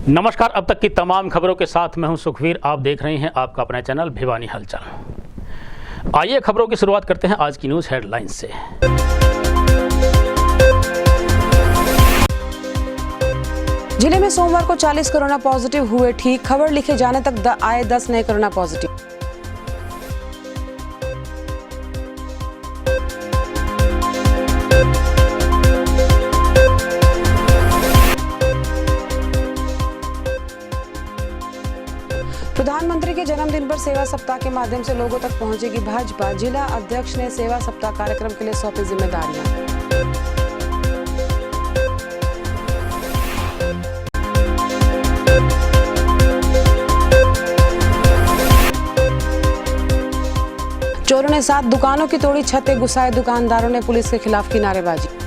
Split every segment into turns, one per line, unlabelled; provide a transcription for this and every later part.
नमस्कार। अब तक की तमाम खबरों के साथ मैं हूं सुखवीर। आप देख रहे हैं आपका अपना चैनल भिवानी हलचल। आइए खबरों की शुरुआत करते हैं आज की न्यूज़ हेडलाइंस से।
जिले में सोमवार को 40 कोरोना पॉजिटिव हुए ठीक। खबर लिखे जाने तक आए 10 नए कोरोना पॉजिटिव। प्रधानमंत्री के जन्मदिन पर सेवा सप्ताह के माध्यम से लोगों तक पहुंचेगी भाजपा। जिला अध्यक्ष ने सेवा सप्ताह कार्यक्रम के लिए सौंपी जिम्मेदारियां। चोरों ने 7 दुकानों की तोड़ी छतें, घुसाए दुकानदारों ने पुलिस के खिलाफ की नारेबाजी।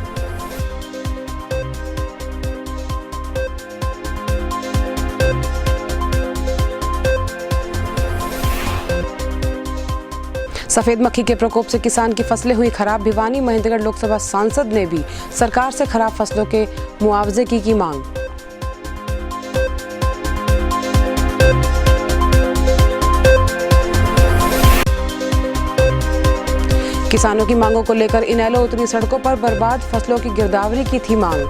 सफेद मक्खी के प्रकोप से किसान की फसलें हुई खराब। भिवानी महेंद्रगढ़ लोकसभा सांसद ने भी सरकार से खराब फसलों के मुआवजे की मांग। किसानों की मांगों को लेकर इनेलो उतरी सड़कों पर, बर्बाद फसलों की गिरदावरी की थी मांग।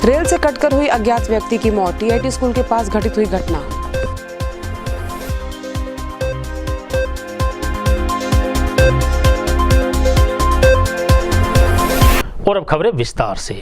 रेल से कटकर हुई अज्ञात व्यक्ति की मौत। टीआईटी स्कूल के पास घटित हुई घटना।
और अब खबरें विस्तार से।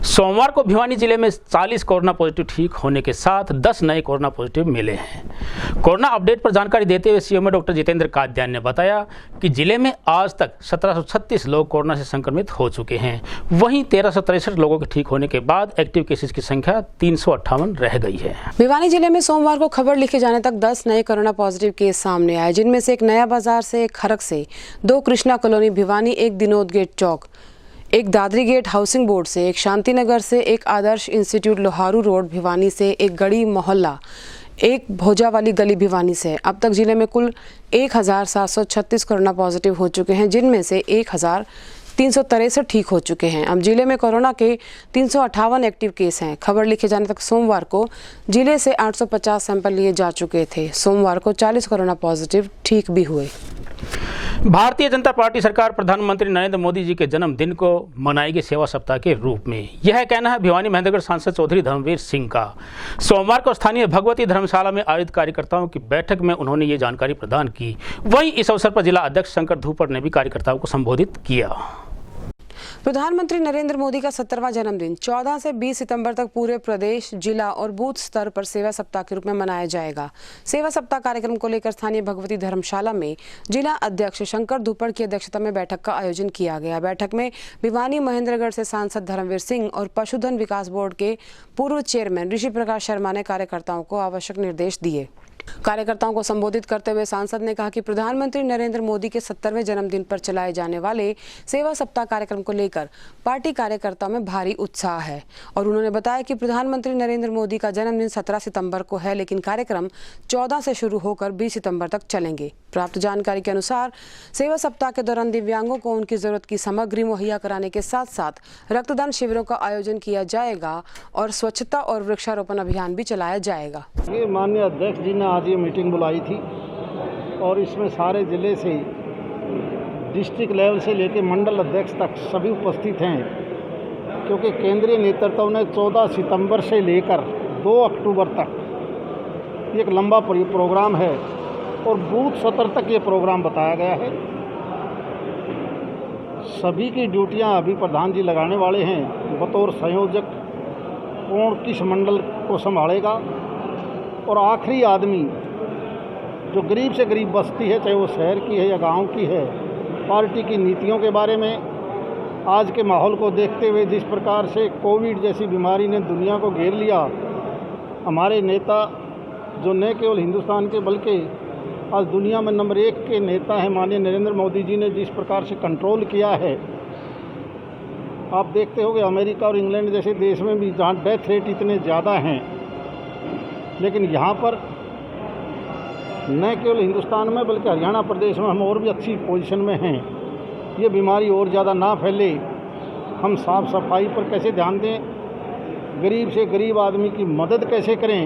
सोमवार को भिवानी जिले में 40 कोरोना पॉजिटिव ठीक होने के साथ 10 नए कोरोना पॉजिटिव मिले हैं। कोरोना अपडेट पर जानकारी देते हुए सीएमओ डॉक्टर जितेंद्र कादयान ने बताया कि जिले में आज तक 1736 लोग कोरोना से संक्रमित हो चुके हैं। वहीं 1363 लोगों के ठीक होने के बाद एक्टिव केसेस की संख्या 358 रह गई है।
भिवानी जिले में सोमवार को खबर लिखे जाने तक 10 नए कोरोना पॉजिटिव केस सामने आए, जिनमें से एक नया बाजार से, एक खरक से, 2 कृष्णा कॉलोनी भिवानी, एक विनोद गेट चौक, एक दादरी गेट हाउसिंग बोर्ड से, एक शांतिनगर से, एक आदर्श इंस्टीट्यूट लोहारू रोड भिवानी से, एक गढ़ी मोहल्ला, एक भोजा वाली गली भिवानी से। अब तक जिले में कुल 1736 कोरोना पॉजिटिव हो चुके हैं, जिनमें से 1363 ठीक हो चुके हैं। अब जिले में कोरोना के 358 एक्टिव केस हैं। खबर लिखे जाने तक सोमवार को जिले से 850 सैंपल लिए जा चुके थे। सोमवार को 40 कोरोना पॉजिटिव ठीक भी हुए।
भारतीय जनता पार्टी सरकार प्रधानमंत्री नरेंद्र मोदी जी के जन्मदिन को मनाएगी सेवा सप्ताह के रूप में। यह कहना है भिवानी महेंद्रगढ़ सांसद चौधरी धर्मवीर सिंह का। सोमवार को स्थानीय भगवती धर्मशाला में आयोजित कार्यकर्ताओं की बैठक में उन्होंने ये जानकारी प्रदान की। वहीं इस अवसर पर जिला अध्यक्ष शंकर धूपर ने भी कार्यकर्ताओं को संबोधित किया।
प्रधानमंत्री नरेंद्र मोदी का 70वां जन्मदिन 14 से 20 सितंबर तक पूरे प्रदेश, जिला और बूथ स्तर पर सेवा सप्ताह के रूप में मनाया जाएगा। सेवा सप्ताह कार्यक्रम को लेकर स्थानीय भगवती धर्मशाला में जिला अध्यक्ष शंकर धूपर की अध्यक्षता में बैठक का आयोजन किया गया। बैठक में भिवानी महेंद्रगढ़ से सांसद धर्मवीर सिंह और पशुधन विकास बोर्ड के पूर्व चेयरमैन ऋषि प्रकाश शर्मा ने कार्यकर्ताओं को आवश्यक निर्देश दिए। कार्यकर्ताओं को संबोधित करते हुए सांसद ने कहा कि प्रधानमंत्री नरेंद्र मोदी के 70वें जन्मदिन पर चलाए जाने वाले सेवा सप्ताह कार्यक्रम को लेकर पार्टी कार्यकर्ताओं में भारी उत्साह है और उन्होंने बताया कि प्रधानमंत्री नरेंद्र मोदी का जन्मदिन 17 सितंबर को है, लेकिन कार्यक्रम 14 से शुरू होकर 20 सितंबर तक चलेंगे। प्राप्त जानकारी के अनुसार सेवा सप्ताह के दौरान दिव्यांगों को उनकी जरूरत की सामग्री मुहैया कराने के साथ साथ रक्तदान शिविरों का आयोजन किया जाएगा और स्वच्छता और वृक्षारोपण अभियान भी चलाया जाएगा।
माननीय अध्यक्ष जी ने आज ये मीटिंग बुलाई थी और इसमें सारे जिले से, डिस्ट्रिक्ट लेवल से लेकर मंडल अध्यक्ष तक सभी उपस्थित हैं, क्योंकि केंद्रीय नेतृत्व ने 14 सितंबर से लेकर 2 अक्टूबर तक एक लंबा प्रोग्राम है और बूथ स्तर तक ये प्रोग्राम बताया गया है। सभी की ड्यूटियां अभी प्रधान जी लगाने वाले हैं। बतौर संयोजक कौन किस मंडल को संभालेगा और आखिरी आदमी जो गरीब से गरीब बस्ती है, चाहे वो शहर की है या गांव की है, पार्टी की नीतियों के बारे में, आज के माहौल को देखते हुए जिस प्रकार से कोविड जैसी बीमारी ने दुनिया को घेर लिया, हमारे नेता जो न केवल हिंदुस्तान के बल्कि आज दुनिया में नंबर 1 के नेता हैं माननीय नरेंद्र मोदी जी ने जिस प्रकार से कंट्रोल किया है, आप देखते होंगे अमेरिका और इंग्लैंड जैसे देश में भी जहाँ डेथ रेट इतने ज़्यादा हैं, लेकिन यहाँ पर न केवल हिंदुस्तान में बल्कि हरियाणा प्रदेश में हम और भी अच्छी पोजीशन में हैं। ये बीमारी और ज़्यादा ना फैले, हम साफ़ सफाई पर कैसे ध्यान दें, गरीब से गरीब आदमी की मदद कैसे करें,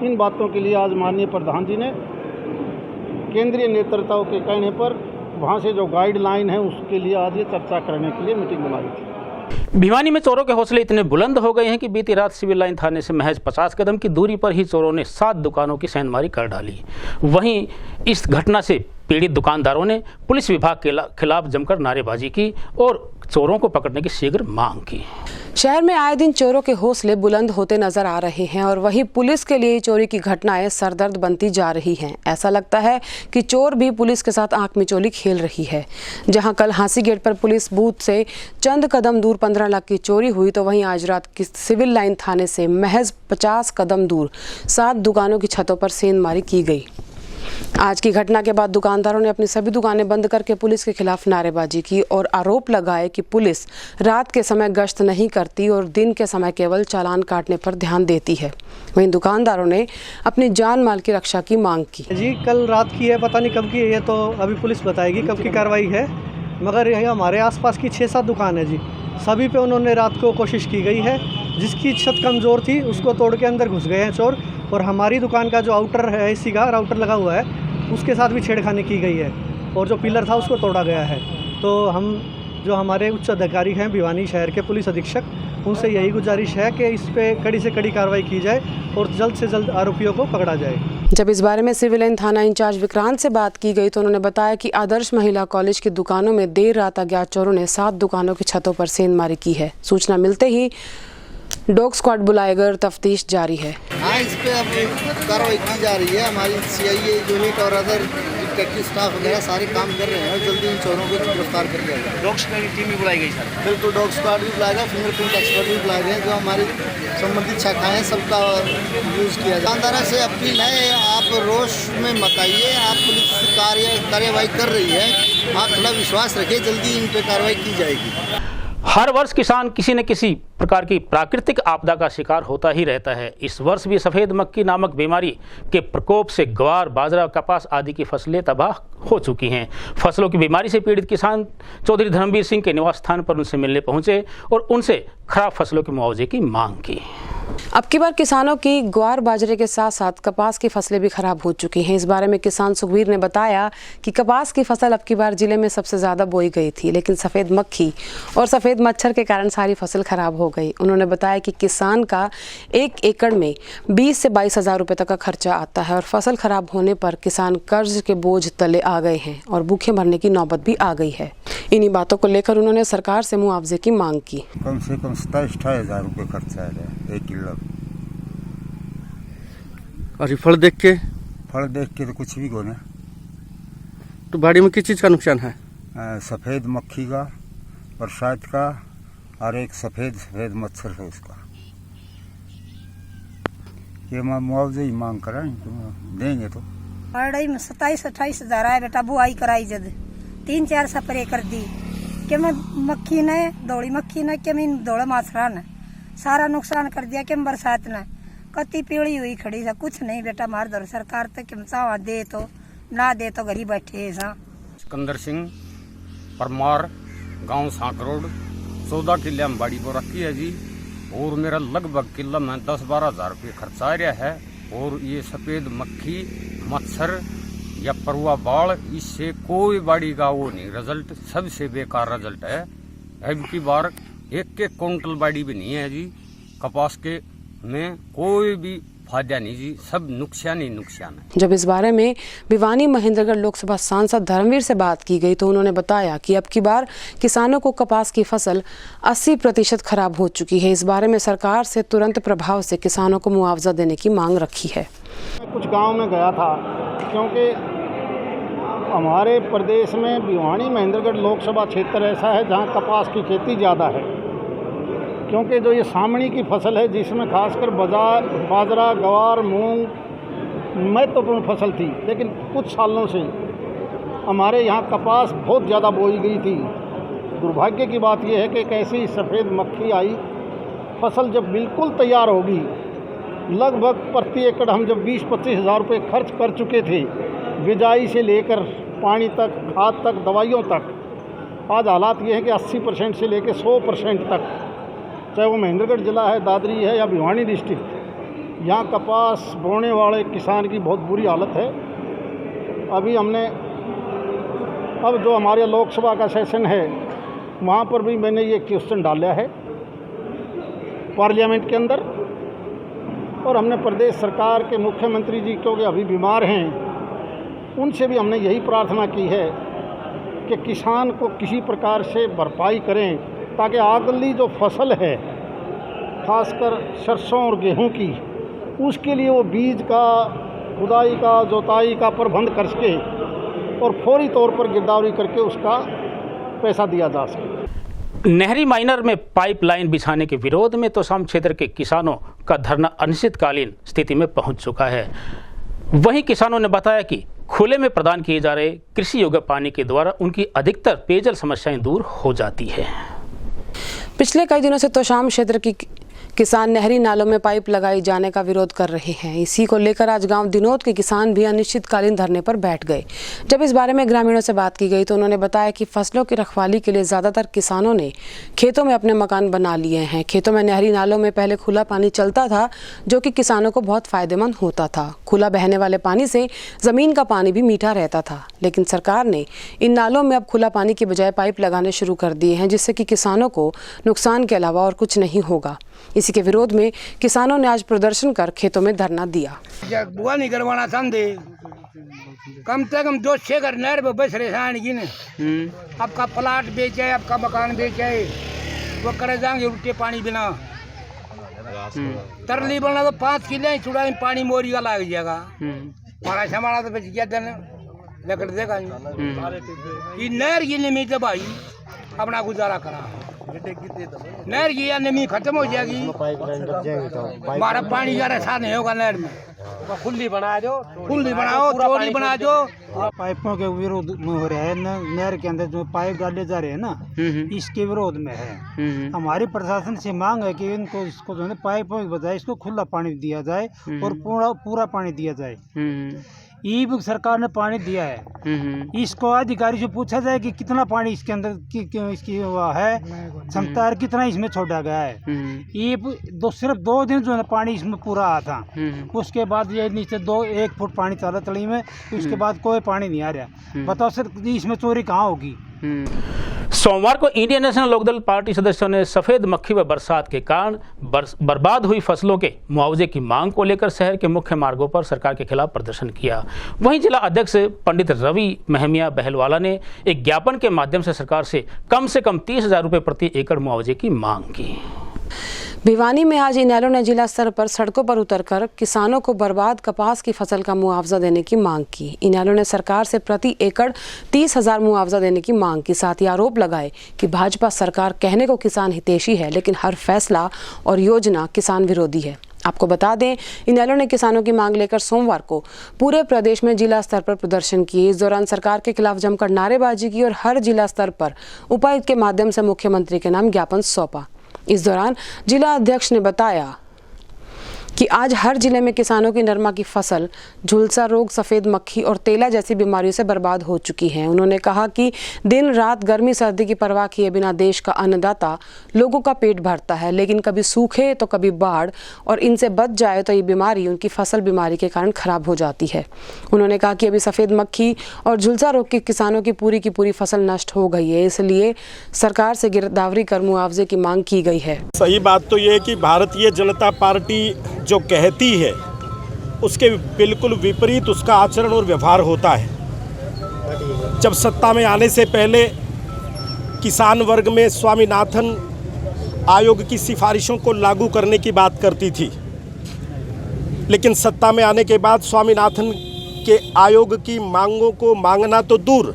इन बातों के लिए आज माननीय प्रधान जी ने केंद्रीय नेतृत्व के कहने पर वहाँ से जो गाइडलाइन है उसके लिए आज ये चर्चा करने के लिए मीटिंग बुलाई थी।
भिवानी में चोरों के हौसले इतने बुलंद हो गए हैं कि बीती रात सिविल लाइन थाने से महज 50 कदम की दूरी पर ही चोरों ने 7 दुकानों की सेंधमारी कर डाली। वहीं इस घटना से पीड़ित दुकानदारों ने पुलिस विभाग के खिलाफ जमकर नारेबाजी की और चोरों को पकड़ने की शीघ्र मांग की।
शहर में आए दिन चोरों के हौसले बुलंद होते नजर आ रहे हैं और वहीं पुलिस के लिए चोरी की घटनाएं सरदर्द बनती जा रही हैं। ऐसा लगता है कि चोर भी पुलिस के साथ आंख मिचौली खेल रही है। जहां कल हांसी गेट पर पुलिस बूथ से चंद कदम दूर 15 लाख की चोरी हुई, तो वहीं आज रात की सिविल लाइन थाने से महज 50 कदम दूर 7 दुकानों की छतों पर सेंधमारी की गई। आज की घटना के बाद दुकानदारों ने अपनी सभी दुकानें बंद करके पुलिस के खिलाफ नारेबाजी की और आरोप लगाए कि पुलिस रात के समय गश्त नहीं करती और दिन के समय केवल चालान काटने पर ध्यान देती है। वहीं दुकानदारों ने अपनी जान माल की रक्षा की मांग की।
जी कल रात की है, पता नहीं कब की है, तो अभी पुलिस बताएगी कब की कार्रवाई है। मगर यह हमारे आसपास की 6-7 दुकान है जी, सभी पे उन्होंने रात को कोशिश की गई है। जिसकी छत कमज़ोर थी उसको तोड़ के अंदर घुस गए हैं चोर, और हमारी दुकान का जो आउटर है एसी का राउटर लगा हुआ है उसके साथ भी छेड़खानी की गई है और जो पिलर था उसको तोड़ा गया है। तो हम जो हमारे उच्च अधिकारी हैं भिवानी शहर के पुलिस अधीक्षक, उनसे यही गुजारिश है कि इस पे कड़ी से कड़ी कार्रवाई की जाए और जल्द से जल्द आरोपियों को पकड़ा जाए।
जब इस बारे में सिविल लाइन थाना इंचार्ज विक्रांत से बात की गई तो उन्होंने बताया कि आदर्श महिला कॉलेज की दुकानों में देर रात अज्ञात चोरों ने 7 दुकानों की छतों पर सेंधमारी की है। सूचना मिलते ही डॉग स्क्वाड बुलाएकर तफ्तीश जारी है।
हाँ, इस पे अब कार्रवाई की जा रही है। हमारी CIA यूनिट और अदर डिटेक्टिव स्टाफ वगैरह सारे काम कर रहे हैं और जल्दी इन चोरों को गिरफ्तार कर लिया जाएगा।
डॉग स्क्वाड की टीम भी बुलाई गई सर?
बिल्कुल, डॉग स्क्वाड भी बुलाएगा, फिंगरप्रिंट एक्सपर्ट भी बुलाए गए, जो हमारी संबंधित शाखाएँ सबका यूज़ किया जाए। दुकानदारों से अपील है, आप रोष में मत आइए, आप पुलिस कार्यवाही कर रही है, आप थोड़ा विश्वास रखिए, जल्दी इन पर कार्रवाई की जाएगी।
हर वर्ष किसान किसी न किसी प्रकार की प्राकृतिक आपदा का शिकार होता ही रहता है। इस वर्ष भी सफ़ेद मक्खी नामक बीमारी के प्रकोप से ग्वार, बाजरा, कपास आदि की फसलें तबाह हो चुकी हैं। फसलों की बीमारी से पीड़ित किसान चौधरी धर्मवीर सिंह के निवास स्थान पर उनसे मिलने पहुंचे और उनसे खराब फसलों के मुआवजे की मांग की।
अब की बार किसानों की ग्वार, बाजरे के साथ साथ कपास की फसलें भी खराब हो चुकी हैं। इस बारे में किसान सुखबीर ने बताया कि कपास की फसल अब की बार जिले में सबसे ज़्यादा बोई गई थी, लेकिन सफ़ेद मक्खी और सफ़ेद मच्छर के कारण सारी फसल खराब हो गई। उन्होंने बताया कि किसान का 1 एकड़ में 20 से 22 हज़ार रुपये तक का खर्चा आता है और फसल खराब होने पर किसान कर्ज के बोझ तले आ गए हैं और भूखे मरने की नौबत भी आ गई है। इन्हीं बातों को लेकर उन्होंने सरकार से मुआवजे की मांग की।
कम से कम 27-28 हज़ार रुपये खर्चा है 1 किलो।
और फल देख के
तो कुछ भी कोने।
तो बाड़ी में किस चीज़ का नुकसान है?
सफ़ेद मक्खी का, बरसात का और एक सफ़ेद मच्छर है उसका। ये मुआवजे ही मांग कराएं, देंगे तो।
पढ़ाई में 27-28 हज़ार आए बेटा, बुआई कराई जद 3-4 स्प्रे कर दी कि मैं मक्खी ने दौड़ी मक्खी ने कि मैं दौड़ा माछरा ने सारा नुकसान कर दिया कि बरसात ने कति पीड़ी हुई खड़ी सा कुछ नहीं बेटा। मार दर सरकार तक चावा दे तो ना दे तो घर ही बैठे सा।
सिकंदर सिंह परमार, गांव सांकरोड, 14 किले हम बाड़ी को रखी है जी, और मेरा लगभग किला में 10-12 हज़ार रुपये खर्चा आ रहा है। और ये सफ़ेद मक्खी, मच्छर या परुआ बाढ़, इससे कोई बाड़ी का वो नहीं, रिजल्ट सबसे बेकार रिजल्ट है। अब की बार 1 क्विंटल बाड़ी भी नहीं है जी, कपास के में कोई भी फायदा नहीं जी, सब नुकसान ही नुकसान है।
जब इस बारे में भिवानी महेंद्रगढ़ लोकसभा सांसद धर्मवीर से बात की गई तो उन्होंने बताया कि अब की बार किसानों को कपास की फसल 80% खराब हो चुकी है। इस बारे में सरकार से तुरंत प्रभाव से किसानों को मुआवजा देने की मांग रखी है।
कुछ गांव में गया था, क्योंकि हमारे प्रदेश में भिवानी महेंद्रगढ़ लोकसभा क्षेत्र ऐसा है जहां कपास की खेती ज़्यादा है, क्योंकि जो ये सामनी की फसल है जिसमें खासकर बाजरा, ग्वार, मूंग महत्वपूर्ण फसल थी, लेकिन कुछ सालों से हमारे यहाँ कपास बहुत ज़्यादा बोई गई थी। दुर्भाग्य की बात यह है कि कैसी सफ़ेद मक्खी आई, फसल जब बिल्कुल तैयार होगी लगभग प्रति एकड़ हम जब 20-25 हज़ार रुपये खर्च कर चुके थे, बिजाई से लेकर पानी तक, खाद तक, दवाइयों तक, आज हालात ये हैं कि 80% से लेकर 100% तक, चाहे वो महेंद्रगढ़ ज़िला है, दादरी है या भिवानी डिस्ट्रिक्ट, यहाँ कपास बोने वाले किसान की बहुत बुरी हालत है। अभी हमने अब जो हमारे लोकसभा का सेशन है वहाँ पर भी मैंने ये क्वेश्चन डाला है पार्लियामेंट के अंदर, और हमने प्रदेश सरकार के मुख्यमंत्री जी, क्योंकि अभी बीमार हैं, उनसे भी हमने यही प्रार्थना की है कि किसान को किसी प्रकार से भरपाई करें ताकि अगली जो फसल है, खासकर सरसों और गेहूं की, उसके लिए वो बीज का, खुदाई का, जोताई का प्रबंध कर सके और फौरी तौर पर गिरदावरी करके उसका पैसा दिया जा सके।
नहरी माइनर में पाइपलाइन बिछाने के विरोध में तोशाम क्षेत्र के किसानों का धरना अनिश्चितकालीन स्थिति में पहुंच चुका है। वहीं किसानों ने बताया कि खुले में प्रदान किए जा रहे कृषि योग्य पानी के द्वारा उनकी अधिकतर पेयजल समस्याएं दूर हो जाती है।
पिछले कई दिनों से तोशाम क्षेत्र की किसान नहरी नालों में पाइप लगाई जाने का विरोध कर रहे हैं। इसी को लेकर आज गांव दिनोद के किसान भी अनिश्चितकालीन धरने पर बैठ गए। जब इस बारे में ग्रामीणों से बात की गई तो उन्होंने बताया कि फसलों की रखवाली के लिए ज़्यादातर किसानों ने खेतों में अपने मकान बना लिए हैं। खेतों में नहरी नालों में पहले खुला पानी चलता था, जो कि किसानों को बहुत फायदेमंद होता था। खुला बहने वाले पानी से ज़मीन का पानी भी मीठा रहता था, लेकिन सरकार ने इन नालों में अब खुला पानी के बजाय पाइप लगाने शुरू कर दिए हैं, जिससे कि किसानों को नुकसान के अलावा और कुछ नहीं होगा। इसी के विरोध में किसानों ने आज प्रदर्शन कर खेतों में धरना दिया।
बुआ नहीं करवाना चाहते, कम से कम 2-6 घर नहर पे बस रेसान की न, आपका प्लाट बेचे, आपका मकान बेचे, वो करे जाएंगे उल्टे पानी बिना। तरली बना तो 5 किले चुड़ा पानी मोरी का लग जाएगा, हमारा समाना तो बच गया दिन लकड़ देगा। नहर की नमी तो भाई अपना गुजारा करा, नहर की नमी खत्म हो जाएगी, हमारा पानी का रसा नहीं होगा नहर में। खुली बना दो, खुली बनाओ, चोरी बना दो।
पाइपों के विरोध में हो रहा है, नहर के अंदर जो पाइप डाले जा रहे हैं ना, इसके विरोध में है। हमारी प्रशासन से मांग है कि इनको इसको जो है पाइपों के बजाय इसको खुला पानी दिया जाए और पूरा पानी दिया जाए। ये सरकार ने पानी दिया है, इसको अधिकारी से पूछा जाए कि कितना पानी इसके अंदर इसकी है क्षमता है, कितना इसमें छोड़ा गया है। ये सिर्फ 2 दिन जो है पानी इसमें पूरा आया था, उसके बाद ये नीचे 1 फुट पानी चला तली में, उसके बाद कोई पानी नहीं आ रहा। बताओ सर, इसमें चोरी कहाँ होगी।
सोमवार को इंडियन नेशनल लोकदल पार्टी सदस्यों ने सफेद मक्खी व बरसात के कारण बर्बाद हुई फसलों के मुआवजे की मांग को लेकर शहर के मुख्य मार्गों पर सरकार के खिलाफ प्रदर्शन किया। वहीं जिला अध्यक्ष पंडित रवि महमिया बहलवाला ने एक ज्ञापन के माध्यम से सरकार से कम 30,000 रुपये प्रति एकड़ मुआवजे की मांग की।
भिवानी में आज इनेलो ने जिला स्तर पर सड़कों पर उतरकर किसानों को बर्बाद कपास की फसल का मुआवजा देने की मांग की। इनेलो ने सरकार से प्रति एकड़ 30,000 मुआवजा देने की मांग की। साथ ही आरोप लगाए कि भाजपा सरकार कहने को किसान हितैषी है, लेकिन हर फैसला और योजना किसान विरोधी है। आपको बता दें, इनेलो ने किसानों की मांग लेकर सोमवार को पूरे प्रदेश में जिला स्तर पर प्रदर्शन किए। इस दौरान सरकार के खिलाफ जमकर नारेबाजी की और हर जिला स्तर पर उपायुक्त के माध्यम से मुख्यमंत्री के नाम ज्ञापन सौंपा। इस दौरान जिला अध्यक्ष ने बताया कि आज हर जिले में किसानों की नरमा की फसल झुलसा रोग, सफ़ेद मक्खी और तेला जैसी बीमारियों से बर्बाद हो चुकी है। उन्होंने कहा कि दिन रात गर्मी सर्दी की परवाह किए बिना देश का अन्नदाता लोगों का पेट भरता है, लेकिन कभी सूखे तो कभी बाढ़, और इनसे बच जाए तो ये बीमारी उनकी फसल बीमारी के कारण खराब हो जाती है। उन्होंने कहा कि अभी सफ़ेद मक्खी और झुलसा रोग के किसानों की पूरी फसल नष्ट हो गई है, इसलिए सरकार से गिरदावरी कर मुआवजे की मांग की गई है।
सही बात तो ये है कि भारतीय जनता पार्टी जो कहती है उसके बिल्कुल विपरीत उसका आचरण और व्यवहार होता है। जब सत्ता में आने से पहले किसान वर्ग में स्वामीनाथन आयोग की सिफारिशों को लागू करने की बात करती थी, लेकिन सत्ता में आने के बाद स्वामीनाथन के आयोग की मांगों को मांगना तो दूर,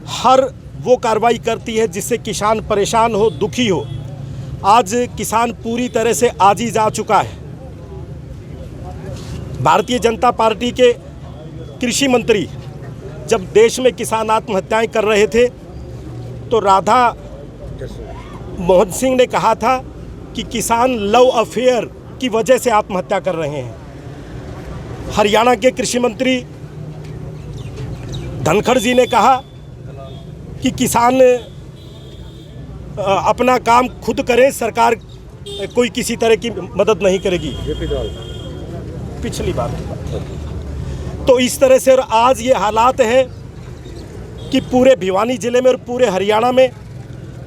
हर वो कार्रवाई करती है जिससे किसान परेशान हो, दुखी हो। आज किसान पूरी तरह से आजीज आ चुका है। भारतीय जनता पार्टी के कृषि मंत्री जब देश में किसान आत्महत्याएं कर रहे थे तो राधा मोहन सिंह ने कहा था कि किसान लव अफेयर की वजह से आत्महत्या कर रहे हैं। हरियाणा के कृषि मंत्री धनखड़ जी ने कहा कि किसान अपना काम खुद करें, सरकार कोई किसी तरह की मदद नहीं करेगी। पिछली बार तो इस तरह से, और आज ये हालात है कि पूरे भिवानी जिले में और पूरे हरियाणा में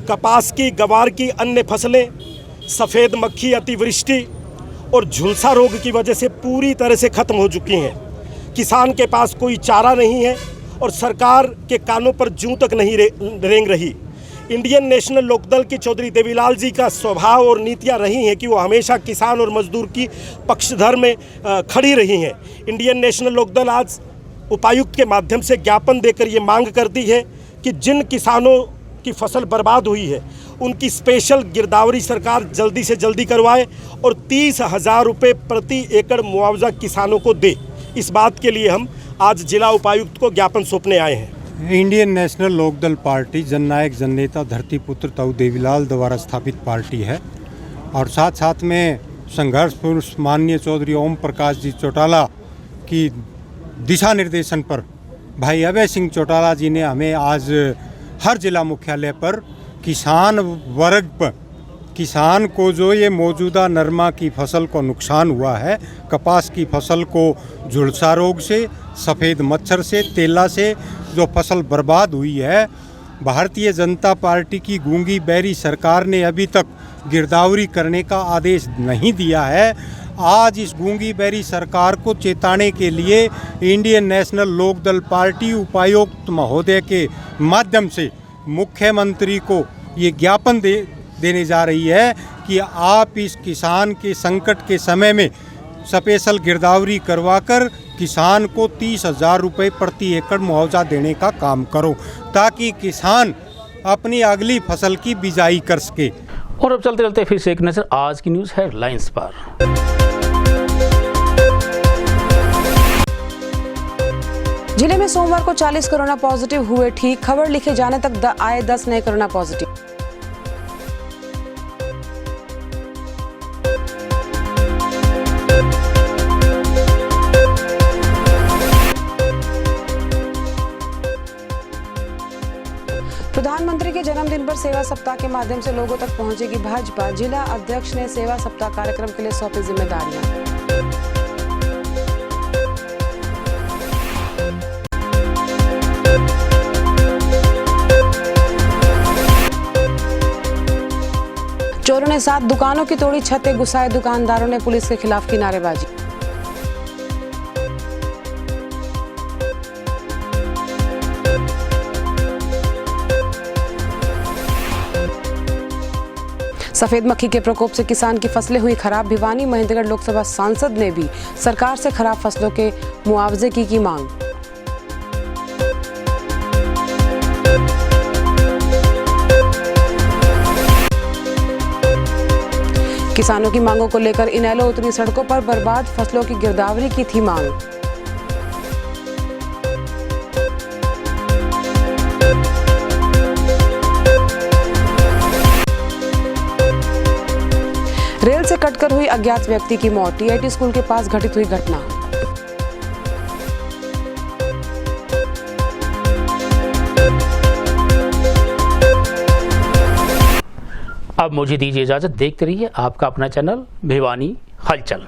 कपास की, गवार की, अन्य फसलें सफ़ेद मक्खी, अतिवृष्टि और झुलसा रोग की वजह से पूरी तरह से ख़त्म हो चुकी हैं। किसान के पास कोई चारा नहीं है और सरकार के कानों पर जूं तक नहीं रेंग रही। इंडियन नेशनल लोकदल की चौधरी देवीलाल जी का स्वभाव और नीतियां रही हैं कि वो हमेशा किसान और मजदूर की पक्षधर में खड़ी रही हैं। इंडियन नेशनल लोकदल आज उपायुक्त के माध्यम से ज्ञापन देकर ये मांग करती है कि जिन किसानों की फसल बर्बाद हुई है उनकी स्पेशल गिरदावरी सरकार जल्दी से जल्दी करवाए और 30,000 रुपये प्रति एकड़ मुआवजा किसानों को दे। इस बात के लिए हम आज जिला उपायुक्त को ज्ञापन सौंपने आए हैं।
इंडियन नेशनल लोकदल पार्टी जननायक जननेता धरतीपुत्र ताऊ देवीलाल द्वारा स्थापित पार्टी है और साथ साथ में संघर्ष पुरुष माननीय चौधरी ओम प्रकाश जी चौटाला की दिशा निर्देशन पर भाई अभय सिंह चौटाला जी ने हमें आज हर जिला मुख्यालय पर किसान वर्ग पर, किसान को जो ये मौजूदा नरमा की फसल को नुकसान हुआ है, कपास की फसल को झुलसा रोग से, सफ़ेद मच्छर से, तेला से जो फसल बर्बाद हुई है, भारतीय जनता पार्टी की गूंगी बैरी सरकार ने अभी तक गिरदावरी करने का आदेश नहीं दिया है। आज इस गूंगी बैरी सरकार को चेताने के लिए इंडियन नेशनल लोकदल पार्टी उपायुक्त महोदय के माध्यम से मुख्यमंत्री को ये ज्ञापन देने जा रही है कि आप इस किसान के संकट के समय में स्पेशल गिरदावरी करवाकर किसान को 30,000 रुपये प्रति एकड़ मुआवजा देने का काम करो ताकि किसान अपनी अगली फसल की बिजाई कर सके।
और अब चलते चलते फिर से एक नजर आज की न्यूज़ हेडलाइंस पर।
जिले में सोमवार को 40 कोरोना पॉजिटिव हुए ठीक। खबर लिखे जाने तक आए 10 नए कोरोना पॉजिटिव। प्रधानमंत्री के जन्मदिन पर सेवा सप्ताह के माध्यम से लोगों तक पहुंचेगी भाजपा। जिला अध्यक्ष ने सेवा सप्ताह कार्यक्रम के लिए सौंपी जिम्मेदारियां। चोरों ने 7 दुकानों की तोड़ी छतें, घुसाए दुकानदारों ने पुलिस के खिलाफ की नारेबाजी। सफेद मक्खी के प्रकोप से किसान की फसलें हुई खराब। भिवानी महेंद्रगढ़ लोकसभा सांसद ने भी सरकार से खराब फसलों के मुआवजे की मांग। किसानों की मांगों को लेकर इनेलो उतरी सड़कों पर, बर्बाद फसलों की गिरदावरी की थी मांग। रेल से कटकर हुई अज्ञात व्यक्ति की मौत। टीआईटी स्कूल के पास घटित हुई घटना।
अब मुझे दीजिए इजाजत। देखते रहिए आपका अपना चैनल भिवानी हलचल।